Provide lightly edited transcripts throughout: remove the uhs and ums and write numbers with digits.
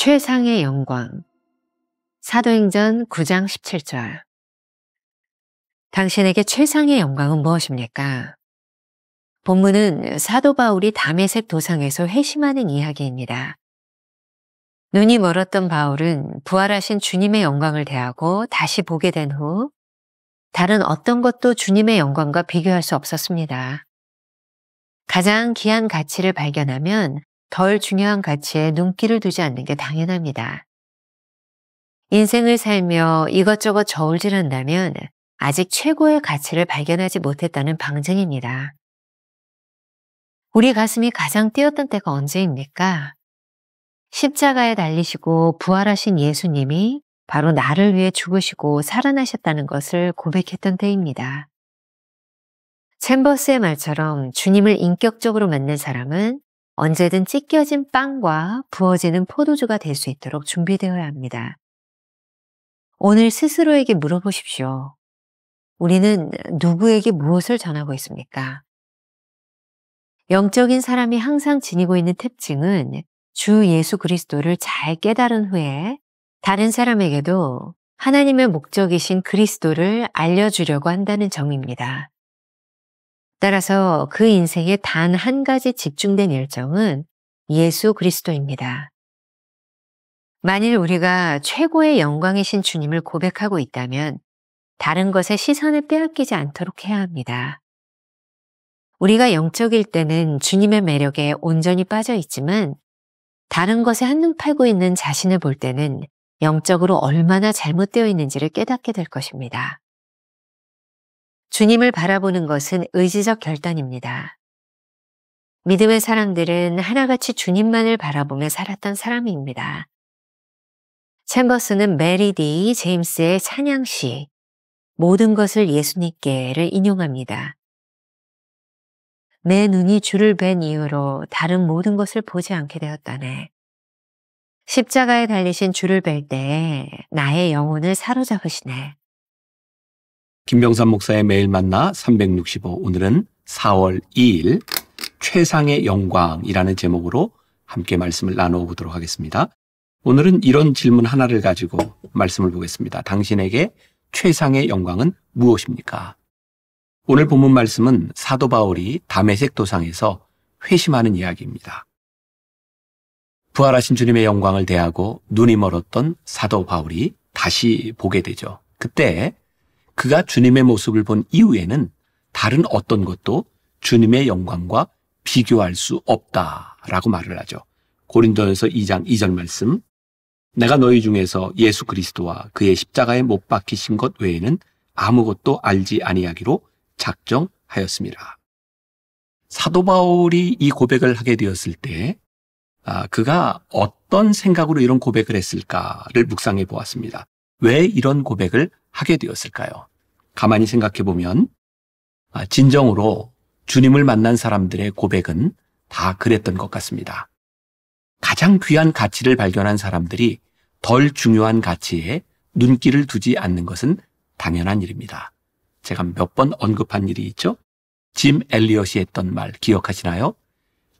최상의 영광. 사도행전 9장 17절. 당신에게 최상의 영광은 무엇입니까? 본문은 사도 바울이 다메섹 도상에서 회심하는 이야기입니다. 눈이 멀었던 바울은 부활하신 주님의 영광을 대하고 다시 보게 된 후 다른 어떤 것도 주님의 영광과 비교할 수 없었습니다. 가장 귀한 가치를 발견하면 덜 중요한 가치에 눈길을 두지 않는 게 당연합니다. 인생을 살며 이것저것 저울질한다면 아직 최고의 가치를 발견하지 못했다는 방증입니다. 우리 가슴이 가장 뛰었던 때가 언제입니까? 십자가에 달리시고 부활하신 예수님이 바로 나를 위해 죽으시고 살아나셨다는 것을 고백했던 때입니다. 챔버스의 말처럼 주님을 인격적으로 만난 사람은 언제든 찢겨진 빵과 부어지는 포도주가 될 수 있도록 준비되어야 합니다. 오늘 스스로에게 물어보십시오. 우리는 누구에게 무엇을 전하고 있습니까? 영적인 사람이 항상 지니고 있는 특징은 주 예수 그리스도를 잘 깨달은 후에 다른 사람에게도 하나님의 목적이신 그리스도를 알려주려고 한다는 점입니다. 따라서 그 인생의 단 한 가지 집중된 일정은 예수 그리스도입니다. 만일 우리가 최고의 영광이신 주님을 고백하고 있다면 다른 것에 시선을 빼앗기지 않도록 해야 합니다. 우리가 영적일 때는 주님의 매력에 온전히 빠져 있지만 다른 것에 한눈 팔고 있는 자신을 볼 때는 영적으로 얼마나 잘못되어 있는지를 깨닫게 될 것입니다. 주님을 바라보는 것은 의지적 결단입니다. 믿음의 사람들은 하나같이 주님만을 바라보며 살았던 사람입니다. 챔버스는 메리 D. 제임스의 찬양시 모든 것을 예수님께를 인용합니다. 내 눈이 주를 뵌 이후로 다른 모든 것을 보지 않게 되었다네. 십자가에 달리신 주를 뵐 때에 나의 영혼을 사로잡으시네. 김병삼 목사의 매일 만나 365, 오늘은 4월 2일 최상의 영광이라는 제목으로 함께 말씀을 나누어 보도록 하겠습니다. 오늘은 이런 질문 하나를 가지고 말씀을 보겠습니다. 당신에게 최상의 영광은 무엇입니까? 오늘 본문 말씀은 사도 바울이 다메섹 도상에서 회심하는 이야기입니다. 부활하신 주님의 영광을 대하고 눈이 멀었던 사도 바울이 다시 보게 되죠. 그때 그가 주님의 모습을 본 이후에는 다른 어떤 것도 주님의 영광과 비교할 수 없다라고 말을 하죠. 고린도전서 2장 2절 말씀, 내가 너희 중에서 예수 그리스도와 그의 십자가에 못 박히신 것 외에는 아무것도 알지 아니하기로 작정하였습니다. 사도 바울이 이 고백을 하게 되었을 때 그가 어떤 생각으로 이런 고백을 했을까를 묵상해 보았습니다. 왜 이런 고백을 하게 되었을까요? 가만히 생각해 보면 진정으로 주님을 만난 사람들의 고백은 다 그랬던 것 같습니다. 가장 귀한 가치를 발견한 사람들이 덜 중요한 가치에 눈길을 두지 않는 것은 당연한 일입니다. 제가 몇 번 언급한 일이 있죠? 짐 엘리엇이 했던 말 기억하시나요?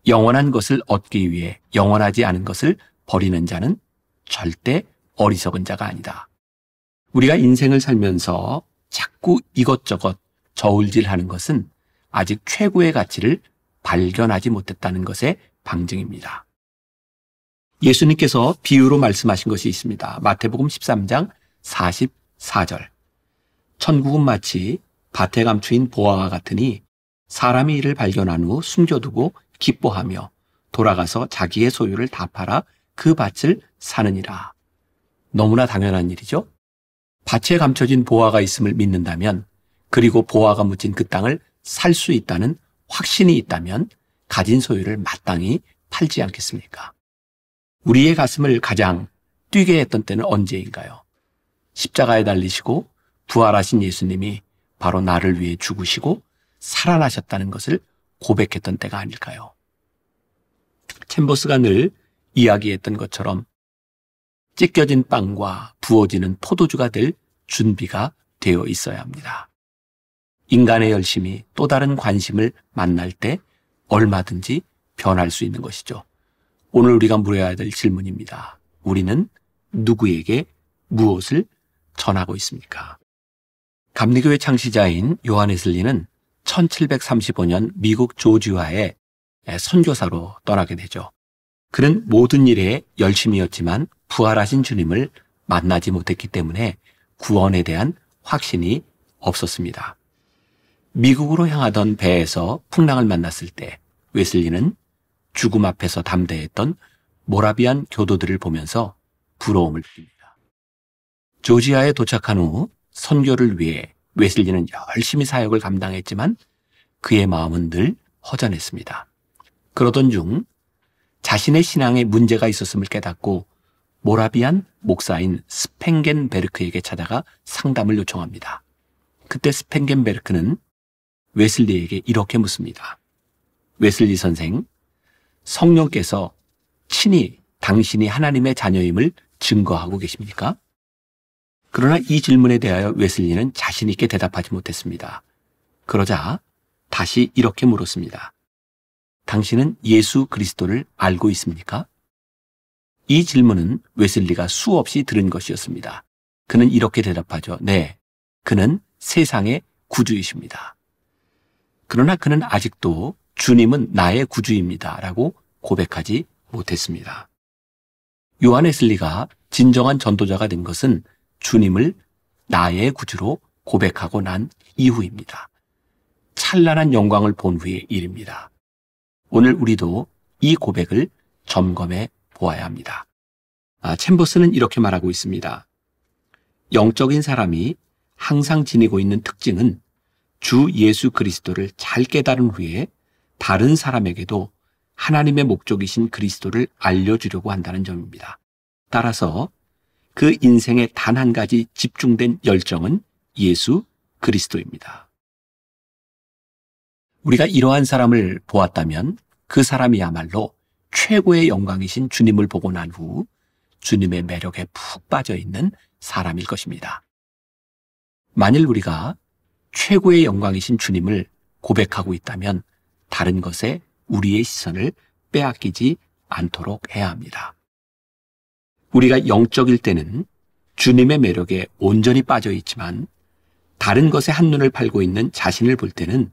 영원한 것을 얻기 위해 영원하지 않은 것을 버리는 자는 절대 어리석은 자가 아니다. 우리가 인생을 살면서 자꾸 이것저것 저울질하는 것은 아직 최고의 가치를 발견하지 못했다는 것의 방증입니다. 예수님께서 비유로 말씀하신 것이 있습니다. 마태복음 13장 44절. 천국은 마치 밭에 감추인 보화와 같으니 사람이 이를 발견한 후 숨겨두고 기뻐하며 돌아가서 자기의 소유를 다 팔아 그 밭을 사느니라. 너무나 당연한 일이죠. 밭에 감춰진 보화가 있음을 믿는다면, 그리고 보화가 묻힌 그 땅을 살 수 있다는 확신이 있다면 가진 소유를 마땅히 팔지 않겠습니까? 우리의 가슴을 가장 뛰게 했던 때는 언제인가요? 십자가에 달리시고 부활하신 예수님이 바로 나를 위해 죽으시고 살아나셨다는 것을 고백했던 때가 아닐까요? 챔버스가 늘 이야기했던 것처럼 찢겨진 빵과 부어지는 포도주가 될 준비가 되어 있어야 합니다. 인간의 열심이 또 다른 관심을 만날 때 얼마든지 변할 수 있는 것이죠. 오늘 우리가 물어야 될 질문입니다. 우리는 누구에게 무엇을 전하고 있습니까? 감리교회 창시자인 요한 웨슬리는 1735년 미국 조지아에 선교사로 떠나게 되죠. 그는 모든 일에 열심이었지만 부활하신 주님을 만나지 못했기 때문에 구원에 대한 확신이 없었습니다. 미국으로 향하던 배에서 풍랑을 만났을 때 웨슬리는 죽음 앞에서 담대했던 모라비안 교도들을 보면서 부러움을 느낍니다. 조지아에 도착한 후 선교를 위해 웨슬리는 열심히 사역을 감당했지만 그의 마음은 늘 허전했습니다. 그러던 중 자신의 신앙에 문제가 있었음을 깨닫고 모라비안 목사인 스팽겐베르크에게 찾아가 상담을 요청합니다. 그때 스팽겐베르크는 웨슬리에게 이렇게 묻습니다. 웨슬리 선생, 성령께서 친히 당신이 하나님의 자녀임을 증거하고 계십니까? 그러나 이 질문에 대하여 웨슬리는 자신 있게 대답하지 못했습니다. 그러자 다시 이렇게 물었습니다. 당신은 예수 그리스도를 알고 있습니까? 이 질문은 웨슬리가 수없이 들은 것이었습니다. 그는 이렇게 대답하죠. 네, 그는 세상의 구주이십니다. 그러나 그는 아직도 주님은 나의 구주입니다 라고 고백하지 못했습니다. 요한 웨슬리가 진정한 전도자가 된 것은 주님을 나의 구주로 고백하고 난 이후입니다. 찬란한 영광을 본 후의 일입니다. 오늘 우리도 이 고백을 점검해 보아야 합니다. 챔버스는 이렇게 말하고 있습니다. 영적인 사람이 항상 지니고 있는 특징은 주 예수 그리스도를 잘 깨달은 후에 다른 사람에게도 하나님의 목적이신 그리스도를 알려주려고 한다는 점입니다. 따라서 그 인생의 단 한 가지 집중된 열정은 예수 그리스도입니다. 우리가 이러한 사람을 보았다면 그 사람이야말로 최고의 영광이신 주님을 보고 난 후 주님의 매력에 푹 빠져 있는 사람일 것입니다. 만일 우리가 최고의 영광이신 주님을 고백하고 있다면 다른 것에 우리의 시선을 빼앗기지 않도록 해야 합니다. 우리가 영적일 때는 주님의 매력에 온전히 빠져 있지만 다른 것에 한눈을 팔고 있는 자신을 볼 때는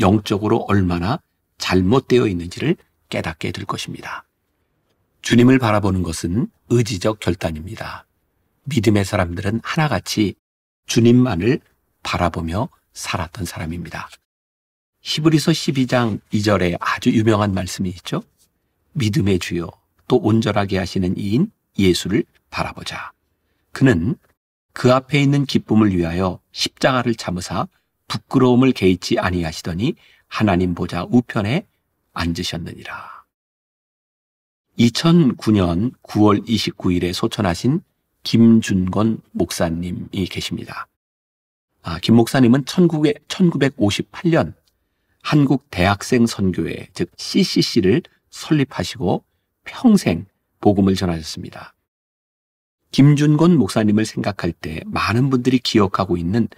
영적으로 얼마나 잘못되어 있는지를 깨닫게 될 것입니다. 주님을 바라보는 것은 의지적 결단입니다. 믿음의 사람들은 하나같이 주님만을 바라보며 살았던 사람입니다. 히브리서 12장 2절에 아주 유명한 말씀이 있죠. 믿음의 주요 또 온전하게 하시는 이인 예수를 바라보자. 그는 그 앞에 있는 기쁨을 위하여 십자가를 참으사 부끄러움을 개의치 아니하시더니 하나님 보좌 우편에 앉으셨느니라. 2009년 9월 29일에 소천하신 김준건 목사님이 계십니다. 김 목사님은 1958년 한국 대학생 선교회, 즉 CCC를 설립하시고 평생 복음을 전하셨습니다. 김준건 목사님을 생각할 때 많은 분들이 기억하고 있는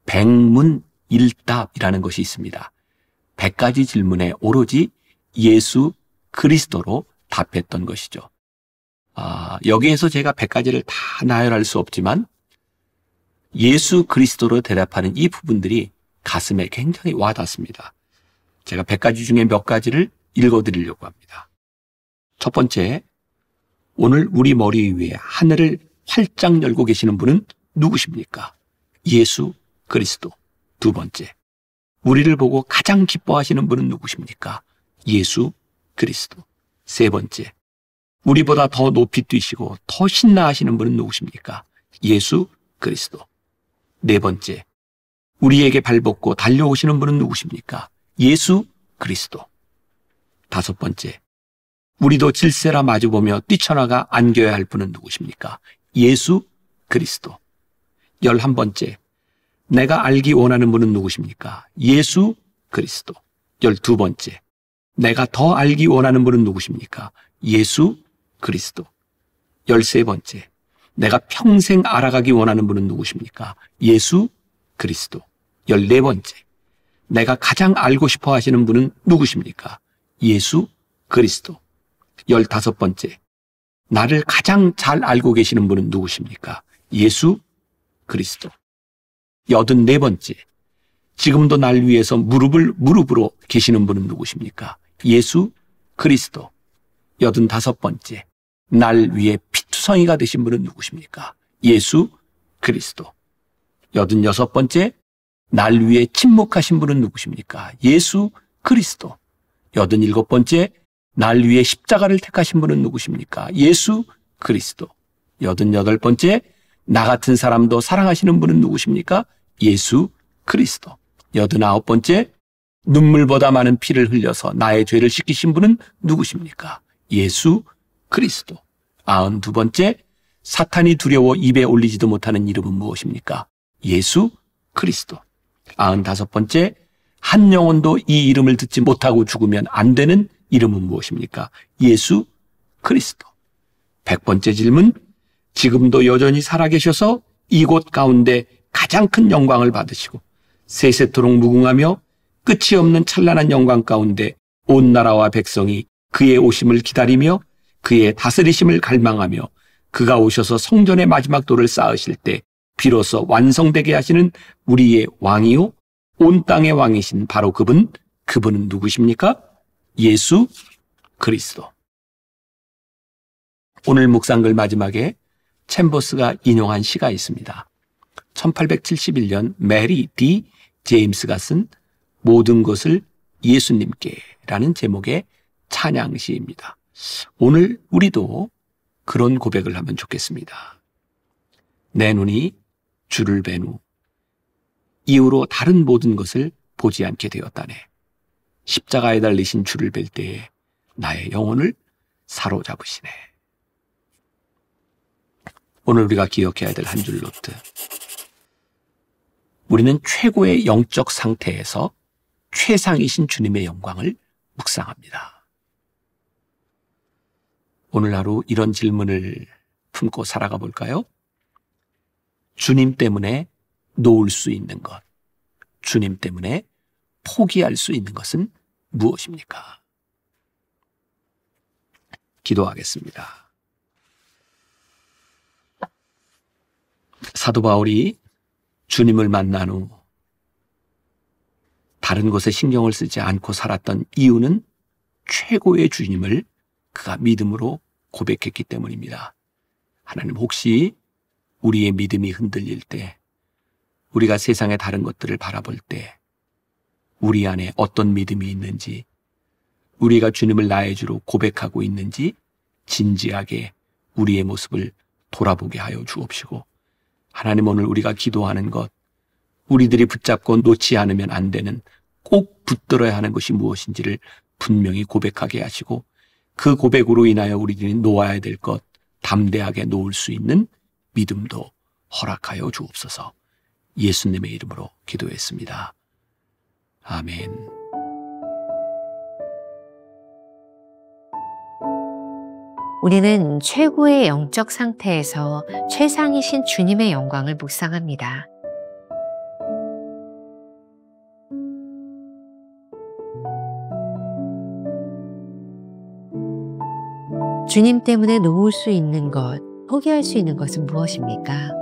백문일답이라는 것이 있습니다. 100가지 질문에 오로지 예수 그리스도로 답했던 것이죠. 여기에서 제가 100가지를 다 나열할 수 없지만 예수 그리스도로 대답하는 이 부분들이 가슴에 굉장히 와닿습니다. 제가 100가지 중에 몇 가지를 읽어드리려고 합니다. 첫 번째, 오늘 우리 머리 위에 하늘을 활짝 열고 계시는 분은 누구십니까? 예수 그리스도. 두 번째, 우리를 보고 가장 기뻐하시는 분은 누구십니까? 예수 그리스도. 세 번째, 우리보다 더 높이 뛰시고 더 신나하시는 분은 누구십니까? 예수 그리스도. 네 번째, 우리에게 발벗고 달려오시는 분은 누구십니까? 예수 그리스도. 다섯 번째, 우리도 질세라 마주보며 뛰쳐나가 안겨야 할 분은 누구십니까? 예수 그리스도. 11번째, 내가 알기 원하는 분은 누구십니까? 예수 그리스도. 12번째, 내가 더 알기 원하는 분은 누구십니까? 예수 그리스도. 13번째, 내가 평생 알아가기 원하는 분은 누구십니까? 예수 그리스도. 14번째, 내가 가장 알고 싶어 하시는 분은 누구십니까? 예수 그리스도. 15번째, 나를 가장 잘 알고 계시는 분은 누구십니까? 예수 그리스도. 84번째, 지금도 날 위해서 무릎으로 계시는 분은 누구십니까? 예수 그리스도. 85번째, 날 위해 피투성이가 되신 분은 누구십니까? 예수 그리스도. 86번째, 날 위해 침묵하신 분은 누구십니까? 예수 그리스도. 87번째, 날 위해 십자가를 택하신 분은 누구십니까? 예수 그리스도. 88번째, 나 같은 사람도 사랑하시는 분은 누구십니까? 예수 그리스도. 89번째, 눈물보다 많은 피를 흘려서 나의 죄를 씻기신 분은 누구십니까? 예수 그리스도. 92번째, 사탄이 두려워 입에 올리지도 못하는 이름은 무엇입니까? 예수 그리스도. 95번째, 한 영혼도 이 이름을 듣지 못하고 죽으면 안 되는 이름은 무엇입니까? 예수 그리스도. 100번째 질문, 지금도 여전히 살아계셔서 이곳 가운데 가장 큰 영광을 받으시고 세세토록 무궁하며 끝이 없는 찬란한 영광 가운데 온 나라와 백성이 그의 오심을 기다리며 그의 다스리심을 갈망하며 그가 오셔서 성전의 마지막 돌을 쌓으실 때 비로소 완성되게 하시는 우리의 왕이요 온 땅의 왕이신 바로 그분은 누구십니까? 예수 그리스도. 오늘 묵상글 마지막에 챔버스가 인용한 시가 있습니다. 1871년 메리 D. 제임스가 쓴 모든 것을 예수님께라는 제목의 찬양시입니다. 오늘 우리도 그런 고백을 하면 좋겠습니다. 내 눈이 주를 뵌 후 이후로 다른 모든 것을 보지 않게 되었다네. 십자가에 달리신 주를 뵐 때에 나의 영혼을 사로잡으시네. 오늘 우리가 기억해야 될 한 줄 노트. 우리는 최고의 영적 상태에서 최상이신 주님의 영광을 묵상합니다. 오늘 하루 이런 질문을 품고 살아가 볼까요? 주님 때문에 놓을 수 있는 것, 주님 때문에 포기할 수 있는 것은 무엇입니까? 기도하겠습니다. 사도 바울이 주님을 만난 후 다른 것에 신경을 쓰지 않고 살았던 이유는 최고의 주님을 그가 믿음으로 고백했기 때문입니다. 하나님, 혹시 우리의 믿음이 흔들릴 때, 우리가 세상의 다른 것들을 바라볼 때 우리 안에 어떤 믿음이 있는지, 우리가 주님을 나의 주로 고백하고 있는지 진지하게 우리의 모습을 돌아보게 하여 주옵시고, 하나님, 오늘 우리가 기도하는 것, 우리들이 붙잡고 놓지 않으면 안 되는, 꼭 붙들어야 하는 것이 무엇인지를 분명히 고백하게 하시고, 그 고백으로 인하여 우리들이 놓아야 될 것 담대하게 놓을 수 있는 믿음도 허락하여 주옵소서. 예수님의 이름으로 기도했습니다. 아멘. 우리는 최고의 영적 상태에서 최상이신 주님의 영광을 묵상합니다. 주님 때문에 놓을 수 있는 것, 포기할 수 있는 것은 무엇입니까?